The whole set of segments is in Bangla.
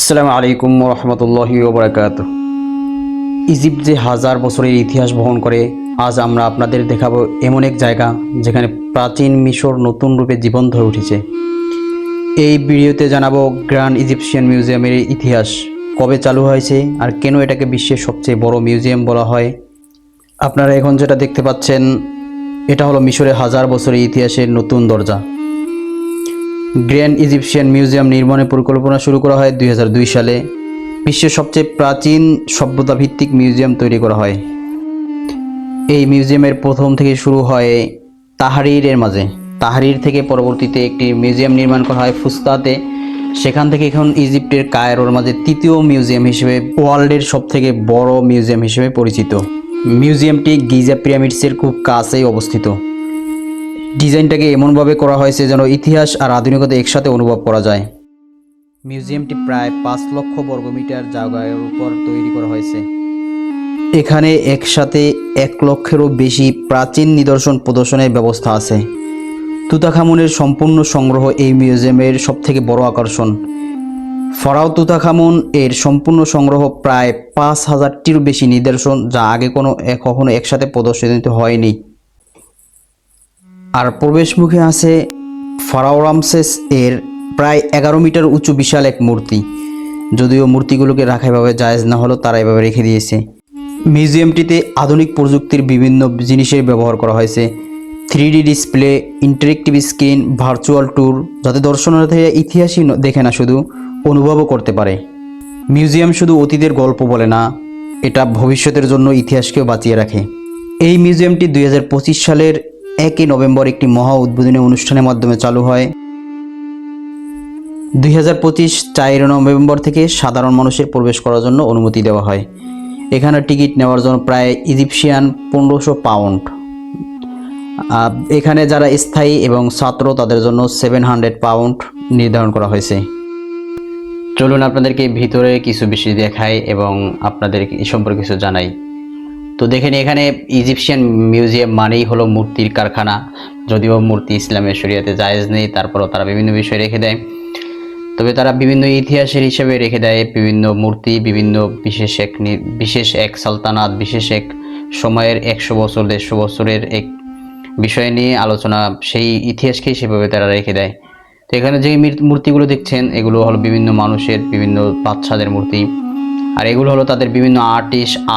আসসালামু আলাইকুম রহমতুল্লাহি ওয়া বারাকাতুহু। ইজিপ্ট যে হাজার বছরের ইতিহাস বহন করে, আজ আমরা আপনাদের দেখাবো এমন এক জায়গা যেখানে প্রাচীন মিশর নতুন রূপে জীবন্ত হয়ে উঠেছে। এই ভিডিওতে জানাবো গ্র্যান্ড ইজিপশিয়ান মিউজিয়ামের ইতিহাস, কবে চালু হয়েছে আর কেন এটাকে বিশ্বের সবচেয়ে বড় মিউজিয়াম বলা হয়। আপনারা এখন যেটা দেখতে পাচ্ছেন এটা হলো মিশরের হাজার বছরের ইতিহাসের নতুন দরজা। গ্র্যান্ড ইজিপশিয়ান মিউজিয়াম নির্মাণের পরিকল্পনা শুরু করা হয় 2002 সালে। বিশ্বের সবচেয়ে প্রাচীন সভ্যতা ভিত্তিক মিউজিয়াম তৈরি করা হয়। এই মিউজিয়ামের প্রথম থেকে শুরু হয় তাহরিরের মাঝে। তাহরির থেকে পরবর্তীতে একটি মিউজিয়াম নির্মাণ করা হয় ফুস্তাতে। সেখান থেকে এখন ইজিপ্টের কায়রোর মাঝে তৃতীয় মিউজিয়াম হিসেবে ওয়ার্ল্ডের সবথেকে বড় মিউজিয়াম হিসেবে পরিচিত। মিউজিয়ামটি গিজা পিরামিডসের খুব কাছেই অবস্থিত। ডিজাইনটাকে এমনভাবে করা হয়েছে যেন ইতিহাস আর আধুনিকতা একসাথে অনুভব করা যায়। মিউজিয়ামটি প্রায় 5 লক্ষ বর্গমিটার জায়গার উপর তৈরি করা হয়েছে। এখানে একসাথে 1 লক্ষেরও বেশি প্রাচীন নিদর্শন প্রদর্শনের ব্যবস্থা আছে। তুতাখামুনের সম্পূর্ণ সংগ্রহ এই মিউজিয়ামের সবথেকে বড় আকর্ষণ। ফরাও তুতাখামুন এর সম্পূর্ণ সংগ্রহ প্রায় 5000টিরও বেশি নিদর্শন, যা আগে কখনো একসাথে প্রদর্শিত হয়নি। আর প্রবেশমুখে আছে ফারাও রামসেস এর প্রায় 11 মিটার উঁচু বিশাল এক মূর্তি। যদিও মূর্তিগুলোকে রাখা এভাবে জায়েজ না হলেও তারা এভাবে রেখে দিয়েছে। মিউজিয়ামটিতে আধুনিক প্রযুক্তির বিভিন্ন জিনিসের ব্যবহার করা হয়েছে। 3D display, interactive screen, virtual tour, যাতে দর্শনার্থীরা ইতিহাসই দেখে না, শুধু অনুভবও করতে পারে। মিউজিয়াম শুধু অতীতের গল্প বলে না, এটা ভবিষ্যতের জন্য ইতিহাসকেও বাঁচিয়ে রাখে। এই মিউজিয়ামটি 2025 সালের 1 নভেম্বর একটি মহা উদ্বোধনী অনুষ্ঠানের মাধ্যমে চালু হয়। 2025 4 নভেম্বর থেকে সাধারণ মানুষের প্রবেশ করার জন্য অনুমতি দেওয়া হয়। এখানে টিকিট নেওয়ার জন্য প্রায় ইজিপশিয়ান 1500 পাউন্ড। এখানে যারা স্থায়ী এবং ছাত্র তাদের জন্য 700 পাউন্ড নির্ধারণ করা হয়েছে। চলুন আপনাদেরকে ভিতরে কিছু বিষয় দেখাই এবং আপনাদের এই সম্পর্কে কিছু জানাই। তো দেখেন, এখানে ইজিপশিয়ান মিউজিয়াম মানেই হলো মূর্তির কারখানা। যদিও মূর্তি ইসলামের শরিয়াতে জায়েজ নেই, তারপরও তারা বিভিন্ন বিষয় রেখে দেয়। তবে তারা বিভিন্ন ইতিহাসের হিসেবে রেখে দেয় বিভিন্ন মূর্তি, বিভিন্ন বিশেষ এক সালতানাত, বিশেষ এক সময়ের 100 বছর 150 বছরের এক বিষয় নিয়ে আলোচনা, সেই ইতিহাসকেই সেভাবে তারা রেখে দেয়। তো এখানে যে মূর্তিগুলো দেখছেন এগুলো হলো বিভিন্ন মানুষের, বিভিন্ন বাচ্চাদের মূর্তি। আর এগুলো হলো তাদের বিভিন্ন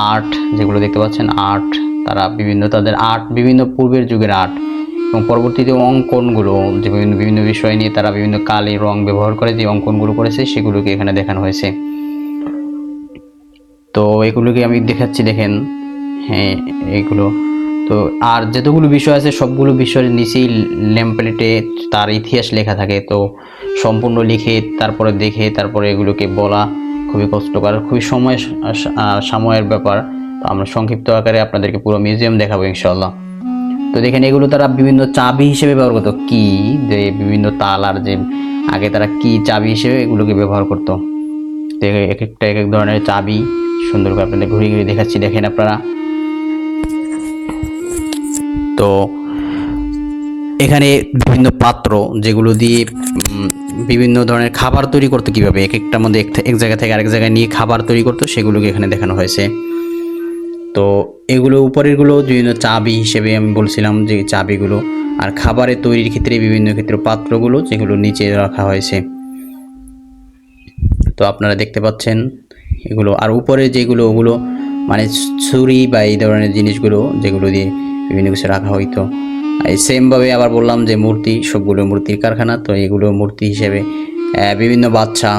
আর্ট, যেগুলো দেখতে পাচ্ছেন আর্ট। তারা তাদের আর্ট বিভিন্ন পূর্বের যুগের আর্ট, এবং পরবর্তীতে অঙ্কনগুলো যে বিভিন্ন বিষয় নিয়ে তারা বিভিন্ন কালি রং ব্যবহার করে যে অঙ্কনগুলো করেছে সেগুলোকে এখানে দেখানো হয়েছে। তো এগুলোকে আমি দেখাচ্ছি, দেখেন। হ্যাঁ, এগুলো তো আর যতগুলো বিষয় আছে সবগুলো বিষয়ের নিচেই ল্যাম্পলেটে তার ইতিহাস লেখা থাকে। তো সম্পূর্ণ লিখে তারপরে দেখে তারপরে এগুলোকে বলা খুবই কষ্টকর, খুবই সময়ের ব্যাপার। তো আমরা সংক্ষিপ্ত আকারে আপনাদেরকে পুরো মিউজিয়াম দেখাবো ইনশাআল্লাহ। তো দেখেন, এগুলো তারা বিভিন্ন চাবি হিসেবে ব্যবহার করতো। কি যে বিভিন্ন তালার যে আগে তারা কি চাবি হিসেবে এগুলোকে ব্যবহার করতো। এক একটা এক এক ধরনের চাবি সুন্দর করে আপনাদের ঘুরে ঘুরে দেখাচ্ছি, দেখেন আপনারা। তো এখানে বিভিন্ন পাত্র যেগুলো দিয়ে বিভিন্ন ধরনের খাবার তৈরি করতো, কীভাবে এক একটার মধ্যে এক জায়গা থেকে আরেক জায়গায় নিয়ে খাবার তৈরি করতো সেগুলোকে এখানে দেখানো হয়েছে। তো এগুলো উপরেরগুলো বিভিন্ন চাবি হিসেবে আমি বলছিলাম যে চাবিগুলো, আর খাবারের তৈরির ক্ষেত্রে বিভিন্ন ক্ষেত্রে পাত্রগুলো যেগুলো নিচে রাখা হয়েছে। তো আপনারা দেখতে পাচ্ছেন এগুলো। আর উপরে যেগুলো ওগুলো মানে ছুরি বা এই ধরনের জিনিসগুলো যেগুলো দিয়ে বিভিন্ন কিছু রাখা হইতো। এই সেমভাবে আবার বললাম যে মূর্তি, সবগুলো মূর্তির কারখানা। তো এগুলো মূর্তি হিসেবে বিভিন্ন বাচ্চা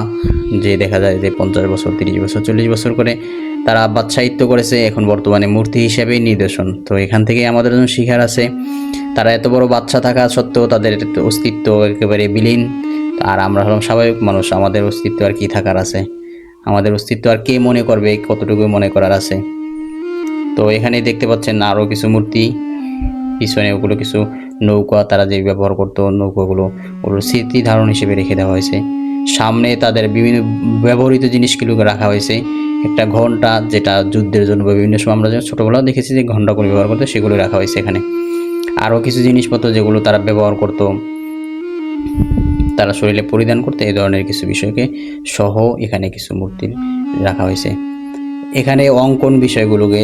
যে দেখা যায় যে 50 বছর 30 বছর 40 বছর করে তারা বাচ্চায়িত্ব করেছে, এখন বর্তমানে মূর্তি হিসেবেই নিদর্শন। তো এখান থেকে আমাদের জন্য শিখার আছে, তারা এত বড় বাচ্চা থাকা সত্ত্বেও তাদের অস্তিত্ব একেবারে বিলীন। আর আমরা হলাম স্বাভাবিক মানুষ, আমাদের অস্তিত্ব আর কি থাকার আছে, আমাদের অস্তিত্ব আর কে মনে করবে, কতটুকু মনে করার আছে। তো এখানে দেখতে পাচ্ছেন আরও কিছু মূর্তি, পিছনে ওগুলো কিছু নৌকা তারা যে ব্যবহার করতো, নৌকাগুলো ওগুলো স্মৃতি ধারণ হিসেবে রেখে দেওয়া হয়েছে। সামনে তাদের বিভিন্ন ব্যবহৃত জিনিসগুলোকে রাখা হয়েছে। একটা ঘন্টা, যেটা যুদ্ধের জন্য বা বিভিন্ন সময় আমরা ছোটোবেলাও দেখেছি যে ঘন্টাগুলো ব্যবহার করতো, সেগুলো রাখা হয়েছে এখানে। আরও কিছু জিনিসপত্র যেগুলো তারা ব্যবহার করতো, তারা শরীরে পরিধান করতে, এই ধরনের কিছু বিষয়কে সহ এখানে কিছু মূর্তি রাখা হয়েছে। এখানে অঙ্কন বিষয়গুলোকে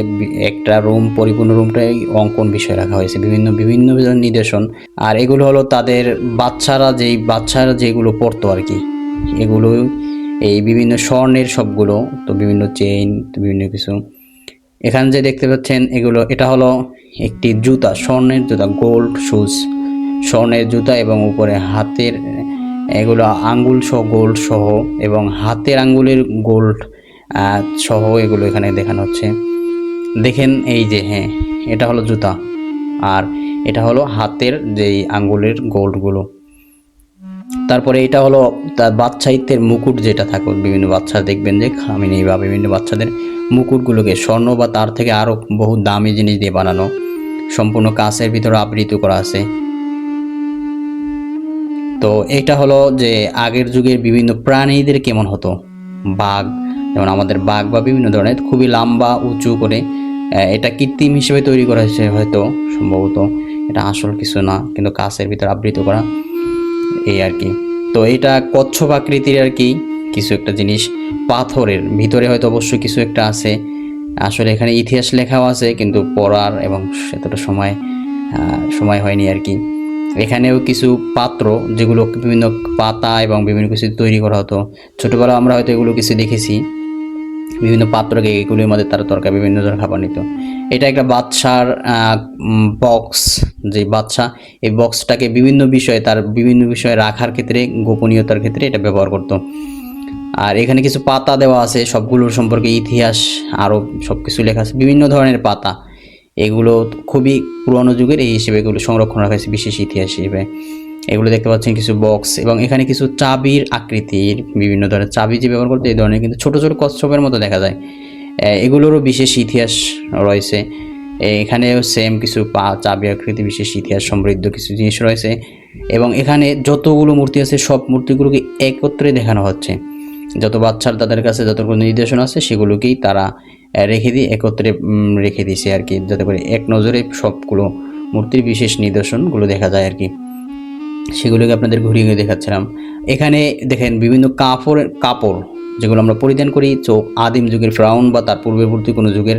একটা রুম, পরিপূর্ণ রুমটাই অঙ্কন বিষয় রাখা হয়েছে, বিভিন্ন বিভিন্ন নিদর্শন। আর এগুলো হলো তাদের বাচ্চারা যেগুলো পড়তো আর কি, এগুলো এই বিভিন্ন স্বর্ণের সবগুলো, তো বিভিন্ন চেইন, তো বিভিন্ন কিছু। এখানে যে দেখতে পাচ্ছেন এটা হলো একটি জুতা, স্বর্ণের জুতা, গোল্ড শুজ, স্বর্ণের জুতা, এবং উপরে হাতের এগুলো আঙ্গুল সহ গোল্ড সহ, এবং হাতের আঙ্গুলের গোল্ড সহ এগুলো এখানে দেখানো হচ্ছে। দেখেন এই যে, হ্যাঁ এটা হলো জুতা, আর এটা হলো হাতের যেই আঙ্গুলের গোল্ডগুলো। তারপরে এটা হলো তার বাচ্চাইতের মুকুট, যেটা থাকে বিভিন্ন বাচ্চা দেখবেন যে খামিনি বা বিভিন্ন বাচ্চাদের মুকুটগুলোকে স্বর্ণ বা তার থেকে আরও বহু দামি জিনিস দিয়ে বানানো, সম্পূর্ণ কাঁচের ভিতরে আবৃত করা আছে। তো এটা হলো যে আগের যুগের বিভিন্ন প্রাণীদের কেমন হতো, বাঘ, যেমন আমাদের বাঘ বা বিভিন্ন ধরনের খুবই লম্বা উঁচু করে, এটা কৃত্রিম হিসেবে তৈরি করা হয়েছে হয়তো, সম্ভবত এটা আসল কিছু না, কিন্তু কাঁচের ভিতরে আবৃত করা, এই আর কি। তো এটা কচ্ছপ আকৃতির আর কি কিছু একটা জিনিস, পাথরের ভিতরে হয়তো অবশ্যই কিছু একটা আছে। আসলে এখানে ইতিহাস লেখাও আছে, কিন্তু পড়ার এবং এতটা সময় হয়নি আর কি। এখানেও কিছু পাত্র, যেগুলো বিভিন্ন পাতা এবং বিভিন্ন কিছু তৈরি করা হতো। ছোটোবেলা আমরা হয়তো এগুলো কিছু দেখেছি, বিভিন্ন পাত্রকে এগুলির মধ্যে তারা তরকারি বিভিন্ন ধরনের খাবার নিত। এটা একটা বাচ্চার বক্স, যে বাচ্চা এই বক্সটাকে বিভিন্ন বিষয়ে রাখার ক্ষেত্রে, গোপনীয়তার ক্ষেত্রে এটা ব্যবহার করত। আর এখানে কিছু পাতা দেওয়া আছে, সবগুলোর সম্পর্কে ইতিহাস আরও সব কিছু লেখা আছে, বিভিন্ন ধরনের পাতা। এগুলো খুবই পুরনো যুগের, এই হিসেবে এগুলো সংরক্ষণ রাখা হয়েছে বিশেষ ইতিহাস হিসেবে। এগুলো দেখতে পাচ্ছেন কিছু বক্স, এবং এখানে কিছু চাবির আকৃতির বিভিন্ন ধরনের চাবি যে ব্যবহার করতে, এই ধরনের কিন্তু ছোটো ছোটো কচ্ছপের মতো দেখা যায়। এগুলোরও বিশেষ ইতিহাস রয়েছে। এখানেও সেম কিছু চাবি আকৃতি বিশেষ ইতিহাস সমৃদ্ধ কিছু জিনিস রয়েছে। এবং এখানে যতগুলো মূর্তি আছে সব মূর্তিগুলোকে একত্রে দেখানো হচ্ছে। যত বাচ্চার তাদের কাছে যতগুলো নির্দেশনা আছে সেগুলোকেই তারা একত্রে রেখে দিয়েছে আর কি, যাতে করে এক নজরে সবগুলো মূর্তির বিশেষ নিদর্শনগুলো দেখা যায় আর কি। সেগুলোকে আপনাদের ঘুরিয়ে দেখাচ্ছিলাম। এখানে দেখেন বিভিন্ন কাপড় যেগুলো আমরা পরিধান করি, আদিম যুগের ফেরাউন বা তার পূর্ববর্তী কোনো যুগের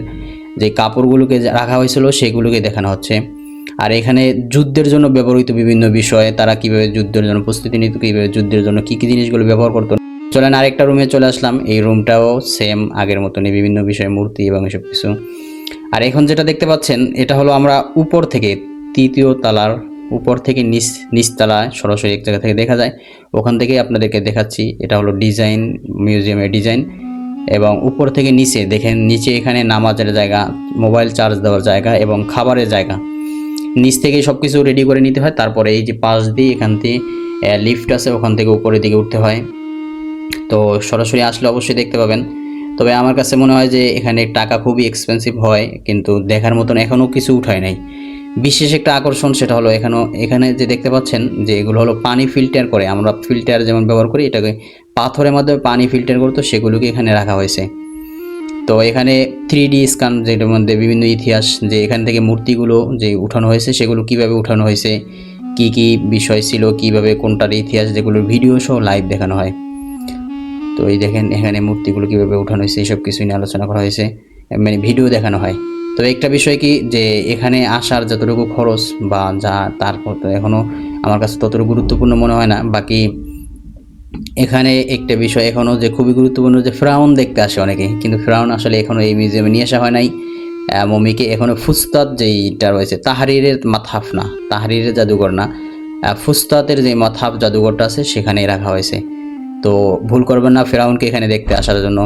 যে কাপড়গুলোকে রাখা হয়েছিল সেগুলোকে দেখানো হচ্ছে। আর এখানে যুদ্ধের জন্য ব্যবহৃত বিভিন্ন বিষয়, তারা কীভাবে যুদ্ধের জন্য প্রস্তুতি নিত, কীভাবে যুদ্ধের জন্য কী কী জিনিসগুলো ব্যবহার করতো। চলেন আরেকটা রুমে চলে আসলাম। এই রুমটাও সেম আগের মতনই, বিভিন্ন বিষয় মূর্তি এবং এসব কিছু। আর এখন যেটা দেখতে পাচ্ছেন এটা হলো আমরা উপর থেকে, তৃতীয় তলার উপর থেকে নিচতলায় সরাসরি এক জায়গা থেকে দেখা যায়, ওখান থেকে আপনাদেরকে দেখাচ্ছি। এটা হলো ডিজাইন, মিউজিয়ামের ডিজাইন। এবং উপর থেকে নিচে দেখেন, নিচে এখানে নামাজের জায়গা, মোবাইল চার্জ দেওয়ার জায়গা এবং খাবারের জায়গা। নিচ থেকে সব কিছু রেডি করে নিতে হয়, তারপরে এই যে পাশ দিয়ে এখান থেকে লিফট আছে, ওখান থেকে উপরের দিকে উঠতে হয়। তো সরাসরি আসলে অবশ্যই দেখতে পাবেন। তবে আমার কাছে মনে হয় যে এখানে টাকা খুবই এক্সপেন্সিভ হয়, কিন্তু দেখার মতন এখনও কিছু উঠায় নাই। বিশেষ একটা আকর্ষণ সেটা হলো এখানে যে দেখতে পাচ্ছেন যে এগুলো হলো পানি ফিল্টার করে, আমরা ফিল্টার যেমন ব্যবহার করি, এটাকে পাথরের মাধ্যমে পানি ফিল্টার করতো, সেগুলোকে এখানে রাখা হয়েছে। তো এখানে 3D স্ক্যান, যেটার মধ্যে বিভিন্ন ইতিহাস, যে এখান থেকে মূর্তিগুলো যে উঠানো হয়েছে সেগুলো কিভাবে উঠানো হয়েছে, কি কি বিষয় ছিল, কিভাবে কোনটার ইতিহাস, যেগুলোর ভিডিও সহ লাইভ দেখানো হয়। তো এই দেখেন এখানে মূর্তিগুলো কীভাবে উঠানো হয়েছে, এইসব কিছু নিয়ে আলোচনা করা হয়েছে, মানে ভিডিও দেখানো হয়। তো একটা বিষয় কি, যে এখানে আসার যতটুকু খরচ বা তারপর তো এখনও আমার কাছে ততটুকু গুরুত্বপূর্ণ মনে হয় না। বাকি এখানে একটা বিষয় এখনও যে খুবই গুরুত্বপূর্ণ, যে ফেরাউন দেখতে আসে অনেকে, কিন্তু ফেরাউন আসলে এখনও এই মিউজিয়ামে নিয়ে আসা হয় নাই। মমিকে এখনও ফুস্তাদ যেইটা রয়েছে, তাহরিরের মাথাফ না, তাহরিরের জাদুঘর না, ফুস্তাতের যে মাথাফ জাদুঘরটা আছে সেখানে রাখা হয়েছে। তো ভুল করবেন না ফেরাউনকে এখানে দেখতে আসার জন্য,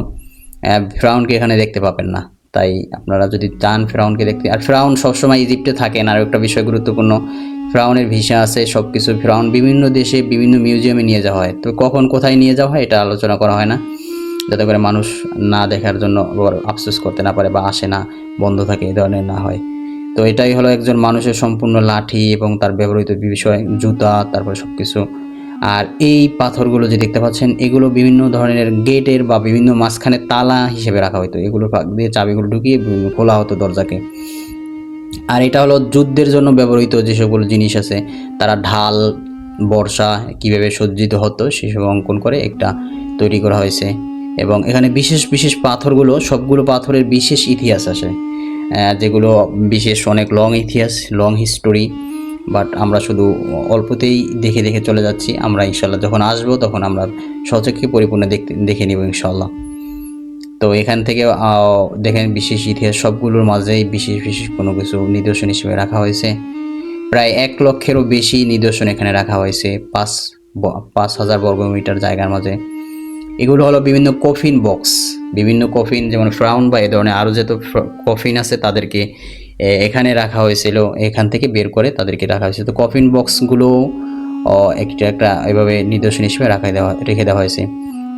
ফেরাউনকে এখানে দেখতে পাবেন না। তাই আপনারা যদি চান ফেরাউনকে দেখতে, আর ফেরাউন সবসময় ইজিপ্টে থাকেন। আর একটা বিষয় গুরুত্বপূর্ণ, ফেরাউনের ভিসা আছে, সব কিছু। ফেরাউন বিভিন্ন দেশে বিভিন্ন মিউজিয়ামে নিয়ে যাওয়া হয়, তো কখন কোথায় নিয়ে যাওয়া হয় এটা আলোচনা করা হয় না, যাতে করে মানুষ না দেখার জন্য আফসোস করতে না পারে বা আসে না, বন্ধ থাকে, এই ধরনের না হয়। তো এটাই হলো একজন মানুষের সম্পূর্ণ লাঠি এবং তার ব্যবহৃত বিষয়, জুতা, তারপরে সব কিছু। আর এই পাথরগুলো যে দেখতে পাচ্ছেন এগুলো বিভিন্ন ধরনের গেটের বা বিভিন্ন মাঝখানে তালা হিসেবে রাখা হতো, এগুলো দিয়ে চাবিগুলো ঢুকিয়ে খোলা হতো দরজাকে। আর এটা হলো যুদ্ধের জন্য ব্যবহৃত যে সবগুলো জিনিস আছে, তারা ঢাল বর্ষা কীভাবে সজ্জিত হতো সেসব অঙ্কন করে একটা তৈরি করা হয়েছে। এবং এখানে বিশেষ বিশেষ পাথরগুলো, সবগুলো পাথরের বিশেষ ইতিহাস আছে, যেগুলো বিশেষ অনেক লং ইতিহাস, লং হিস্টোরি। বাট আমরা শুধু অল্পতেই দেখে দেখে চলে যাচ্ছি। আমরা ইনশাল্লাহ যখন আসবো তখন আমরা সচক্ষে পরিপূর্ণ দেখে নিব ইনশাল্লাহ। তো এখান থেকে দেখেন বিশেষ ইতিহাস, সবগুলোর মাঝেই বিশেষ বিশেষ কোনো কিছু নিদর্শন হিসেবে রাখা হয়েছে। প্রায় 1 লক্ষেরও বেশি নিদর্শন এখানে রাখা হয়েছে 5,000 বর্গমিটার জায়গার মাঝে। এগুলো হলো বিভিন্ন কফিন বক্স, বিভিন্ন কফিন, যেমন ফ্রাউন বা এ ধরনের আরও যত কফিন আছে তাদেরকে এখানে রাখা হয়েছিল, এখান থেকে বের করে তাদেরকে রাখা হয়েছে। তো কফিন বক্সগুলো একটা একটা এভাবে নিদর্শন হিসেবে রেখে দেওয়া হয়েছে।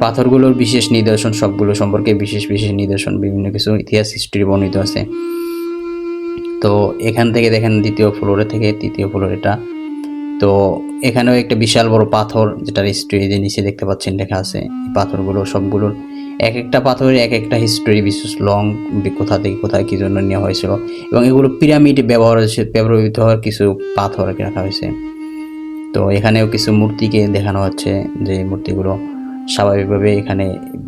পাথরগুলোর বিশেষ নিদর্শন, সবগুলো সম্পর্কে বিশেষ বিশেষ নিদর্শন, বিভিন্ন কিছু ইতিহাস হিস্ট্রি বর্ণিত আছে। তো এখান থেকে দেখেন দ্বিতীয় ফ্লোরে থেকে তৃতীয় ফ্লোর এটা। তো এখানেও একটা বিশাল বড় পাথর, যেটার হিস্ট্রি যে নিচে দেখতে পাচ্ছেন লেখা আছে। এই পাথরগুলো সবগুলোর এক একটা পাথরের এক একটা হিস্ট্রি, বিশেষ লং, কোথা থেকে কোথায় কী জন্য নেওয়া হয়েছিল, এবং এগুলো পিরামিড ব্যবহৃত হওয়ার কিছু পাথর রাখা হয়েছে। তো এখানেও কিছু মূর্তিকে দেখানো হচ্ছে, যে মূর্তিগুলো স্বাভাবিকভাবে এখানে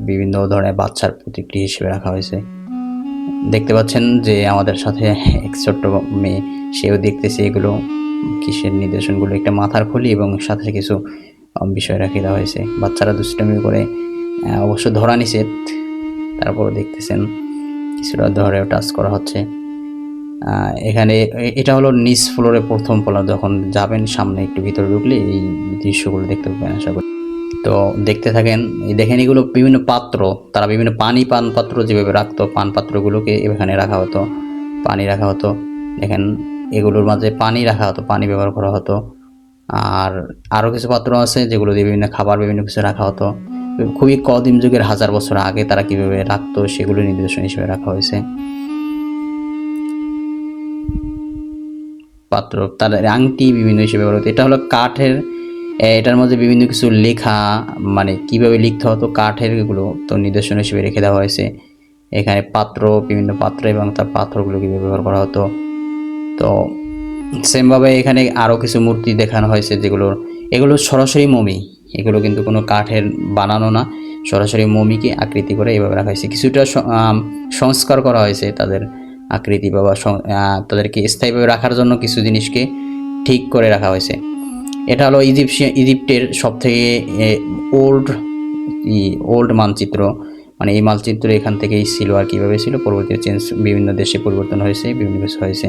বিভিন্ন ধরনের বাচ্চার প্রতিকৃতি হিসেবে রাখা হয়েছে। দেখতে পাচ্ছেন যে আমাদের সাথে এক ছোট্ট মেয়ে, সেও দেখতেছে এগুলো কিসের নিদর্শনগুলো, একটা মাথার খুলি এবং সাথে কিছু বিষয় রাখে দেওয়া হয়েছে। বাচ্চারা দুষ্টামি করে, অবশ্য ধরা নিষেধ, তারপর দেখতেছেন কিছুটা ধরেও টাচ করা হচ্ছে। এখানে এটা হলো নিচ ফ্লোরে প্রথম ফ্লোর, যখন যাবেন সামনে একটু ভিতরে ঢুকলে এই দৃশ্যগুলো দেখতে পাবেন আশা করি। তো দেখতে থাকেন। দেখেন এগুলো বিভিন্ন পাত্র, তারা বিভিন্ন পান পাত্র যেভাবে রাখতো, পান পাত্রগুলোকে এখানে রাখা হতো, পানি রাখা হতো। দেখেন এগুলোর মাঝে পানি রাখা হতো, পানি ব্যবহার করা হতো। আর আরও কিছু পাত্র আছে যেগুলো দিয়ে বিভিন্ন খাবার, বিভিন্ন কিছু রাখা হতো। খুবই কদিম যুগের, 1000 বছর আগে তারা কীভাবে রাখতো সেগুলো নিদর্শন হিসেবে রাখা হয়েছে। পাত্র, তাদের আংটি বিভিন্ন হিসেবে ব্যবহার হতো। এটা হলো কাঠের, এটার মধ্যে বিভিন্ন কিছু লেখা, মানে কিভাবে লিখতে হতো কাঠের, এগুলো তো নিদর্শন হিসেবে রেখে দেওয়া হয়েছে। এখানে পাত্র, বিভিন্ন পাত্র এবং তার পাত্রগুলো কীভাবে ব্যবহার করা হতো। তো সেমভাবে এখানে আরও কিছু মূর্তি দেখানো হয়েছে, এগুলো সরাসরি মমি, এগুলো কিন্তু কোনো কাঠের বানানো না, সরাসরি মমিকে আকৃতি করে এভাবে রাখা হয়েছে। কিছুটা সংস্কার করা হয়েছে তাদের আকৃতি বা তাদেরকে স্থায়ীভাবে রাখার জন্য কিছু জিনিসকে ঠিক করে রাখা হয়েছে। এটা হলো ইজিপ্টের সবথেকে ওল্ড মানচিত্র, মানে এই মানচিত্র এখান থেকেই ছিল, আর কীভাবে ছিল পরবর্তীতে বিভিন্ন দেশে পরিবর্তন হয়েছে, বিভিন্ন কিছু হয়েছে।